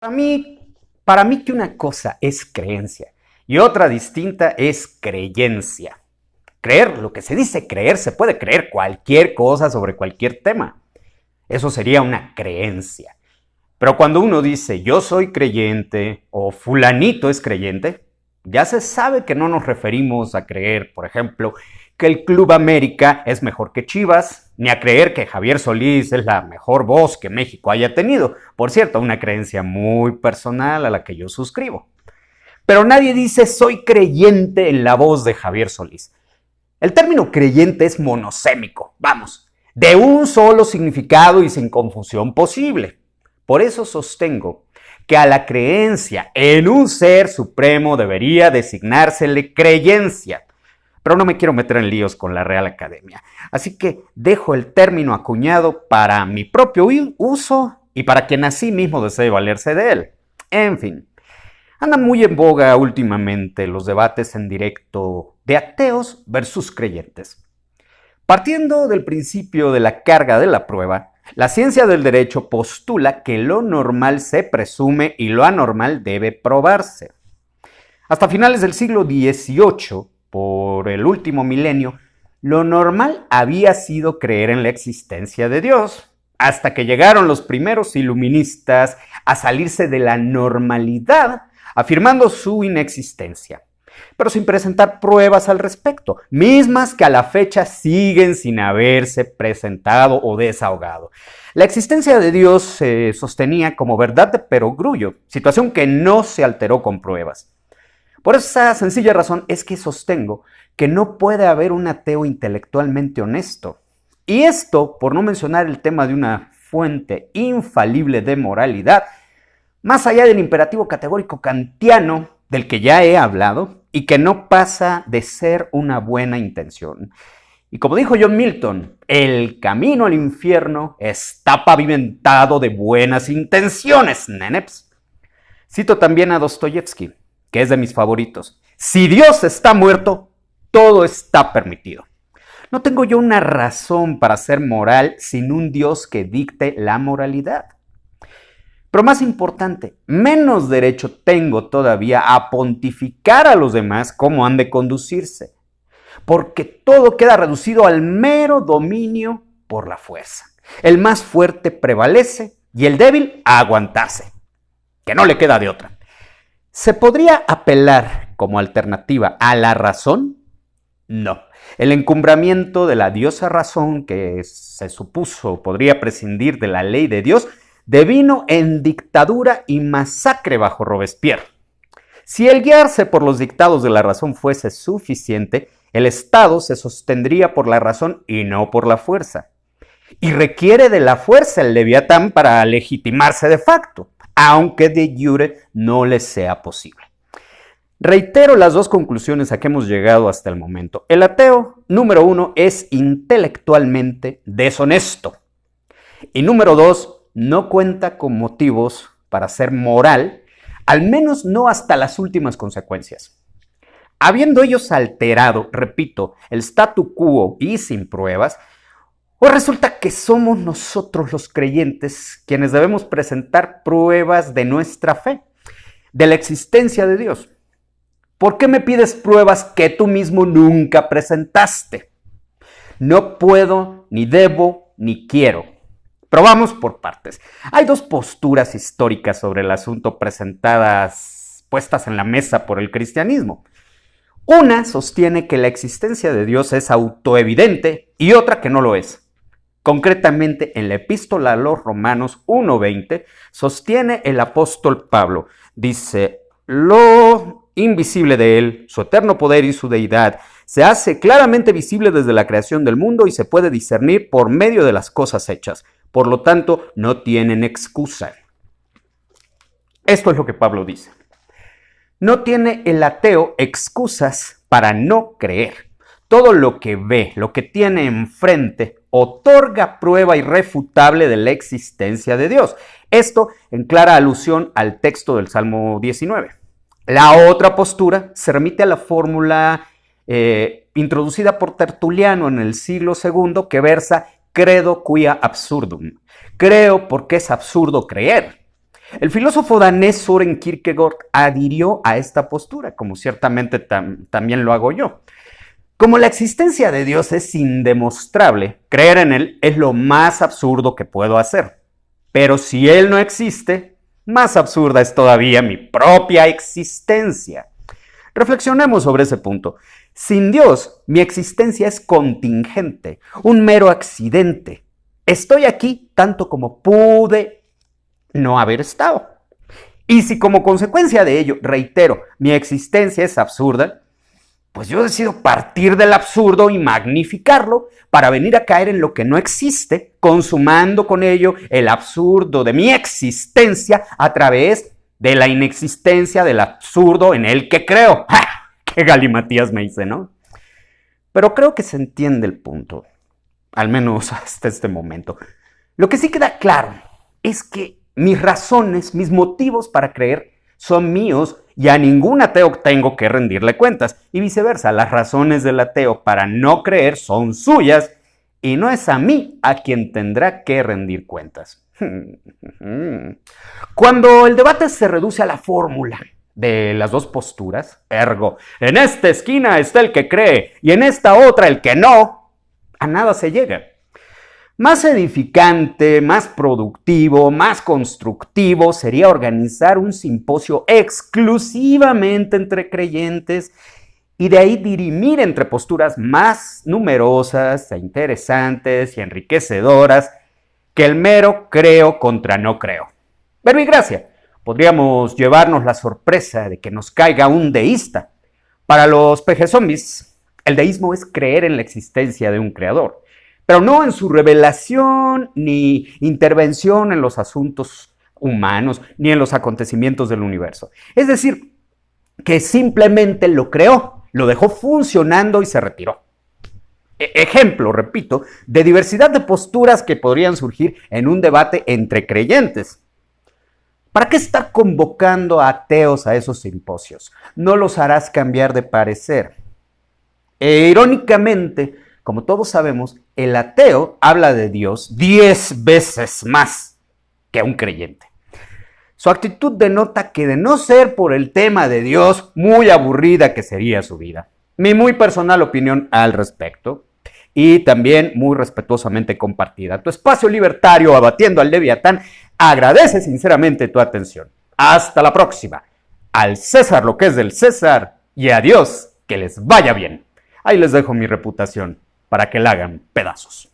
Para mí que una cosa es creencia y otra distinta es creyencia. Creer, lo que se dice creer, se puede creer cualquier cosa sobre cualquier tema. Eso sería una creencia. Pero cuando uno dice yo soy creyente o fulanito es creyente, ya se sabe que no nos referimos a creer, por ejemplo, que el Club América es mejor que Chivas, ni a creer que Javier Solís es la mejor voz que México haya tenido. Por cierto, una creencia muy personal a la que yo suscribo. Pero nadie dice soy creyente en la voz de Javier Solís. El término creyente es monosémico, vamos, de un solo significado y sin confusión posible. Por eso sostengo que a la creencia en un ser supremo debería designársele creyencia. Pero no me quiero meter en líos con la Real Academia. Así que dejo el término acuñado para mi propio uso y para quien así mismo desee valerse de él. En fin, andan muy en boga últimamente los debates en directo de ateos versus creyentes. Partiendo del principio de la carga de la prueba, la ciencia del derecho postula que lo normal se presume y lo anormal debe probarse. Hasta finales del siglo XVIII, por el último milenio, lo normal había sido creer en la existencia de Dios, hasta que llegaron los primeros iluministas a salirse de la normalidad, afirmando su inexistencia, pero sin presentar pruebas al respecto, mismas que a la fecha siguen sin haberse presentado o desahogado. La existencia de Dios se sostenía como verdad de perogrullo, situación que no se alteró con pruebas. Por esa sencilla razón es que sostengo que no puede haber un ateo intelectualmente honesto. Y esto, por no mencionar el tema de una fuente infalible de moralidad, más allá del imperativo categórico kantiano del que ya he hablado y que no pasa de ser una buena intención. Y como dijo John Milton, el camino al infierno está pavimentado de buenas intenciones, neneps. Cito también a Dostoyevsky, que es de mis favoritos. Si Dios está muerto, todo está permitido. No tengo yo una razón para ser moral sin un Dios que dicte la moralidad. Pero más importante, menos derecho tengo todavía a pontificar a los demás cómo han de conducirse, porque todo queda reducido al mero dominio por la fuerza. El más fuerte prevalece y el débil a aguantarse, que no le queda de otra. ¿Se podría apelar como alternativa a la razón? No. El encumbramiento de la diosa razón, que se supuso podría prescindir de la ley de Dios, devino en dictadura y masacre bajo Robespierre. Si el guiarse por los dictados de la razón fuese suficiente, el Estado se sostendría por la razón y no por la fuerza. Y requiere de la fuerza el Leviatán para legitimarse de facto, aunque de jure no le sea posible. Reitero las dos conclusiones a que hemos llegado hasta el momento. El ateo, número 1, es intelectualmente deshonesto. Y número 2, no cuenta con motivos para ser moral, al menos no hasta las últimas consecuencias. Habiendo ellos alterado, repito, el statu quo y sin pruebas, pues resulta que somos nosotros los creyentes quienes debemos presentar pruebas de nuestra fe, de la existencia de Dios. ¿Por qué me pides pruebas que tú mismo nunca presentaste? No puedo, ni debo, ni quiero. Pero vamos por partes. Hay dos posturas históricas sobre el asunto puestas en la mesa por el cristianismo. Una sostiene que la existencia de Dios es autoevidente y otra que no lo es. Concretamente, en la epístola a los Romanos 1:20, sostiene el apóstol Pablo. Dice, lo invisible de él, su eterno poder y su deidad, se hace claramente visible desde la creación del mundo y se puede discernir por medio de las cosas hechas. Por lo tanto, no tienen excusa. Esto es lo que Pablo dice. No tiene el ateo excusas para no creer. Todo lo que ve, lo que tiene enfrente, otorga prueba irrefutable de la existencia de Dios. Esto en clara alusión al texto del Salmo 19. La otra postura se remite a la fórmula introducida por Tertuliano en el siglo II que versa credo quia absurdum. Creo porque es absurdo creer. El filósofo danés Søren Kierkegaard adhirió a esta postura, como ciertamente también lo hago yo. Como la existencia de Dios es indemostrable, creer en Él es lo más absurdo que puedo hacer. Pero si Él no existe, más absurda es todavía mi propia existencia. Reflexionemos sobre ese punto. Sin Dios, mi existencia es contingente, un mero accidente. Estoy aquí tanto como pude no haber estado. Y si como consecuencia de ello, reitero, mi existencia es absurda, pues yo decido partir del absurdo y magnificarlo para venir a caer en lo que no existe, consumando con ello el absurdo de mi existencia a través de la inexistencia del absurdo en el que creo. ¡Ja! ¡Qué galimatías me hice!, ¿no? Pero creo que se entiende el punto, al menos hasta este momento. Lo que sí queda claro es que mis razones, mis motivos para creer son míos y a ningún ateo tengo que rendirle cuentas. Y viceversa, las razones del ateo para no creer son suyas y no es a mí a quien tendrá que rendir cuentas. Cuando el debate se reduce a la fórmula de las dos posturas, ergo, en esta esquina está el que cree y en esta otra el que no, a nada se llega. Más edificante, más productivo, más constructivo sería organizar un simposio exclusivamente entre creyentes y de ahí dirimir entre posturas más numerosas, e interesantes y enriquecedoras que el mero creo contra no creo. Verbo y gracia, podríamos llevarnos la sorpresa de que nos caiga un deísta. Para los pejezombis, el deísmo es creer en la existencia de un creador, pero no en su revelación ni intervención en los asuntos humanos ni en los acontecimientos del universo. Es decir, que simplemente lo creó, lo dejó funcionando y se retiró. Ejemplo, repito, de diversidad de posturas que podrían surgir en un debate entre creyentes. ¿Para qué estar convocando a ateos a esos simposios? No los harás cambiar de parecer. Irónicamente, como todos sabemos, el ateo habla de Dios 10 veces más que un creyente. Su actitud denota que de no ser por el tema de Dios, muy aburrida que sería su vida. Mi muy personal opinión al respecto y también muy respetuosamente compartida. Tu espacio libertario Abatiendo al Leviatán agradece sinceramente tu atención. Hasta la próxima. Al César lo que es del César y a Dios que les vaya bien. Ahí les dejo mi reputación para que la hagan pedazos.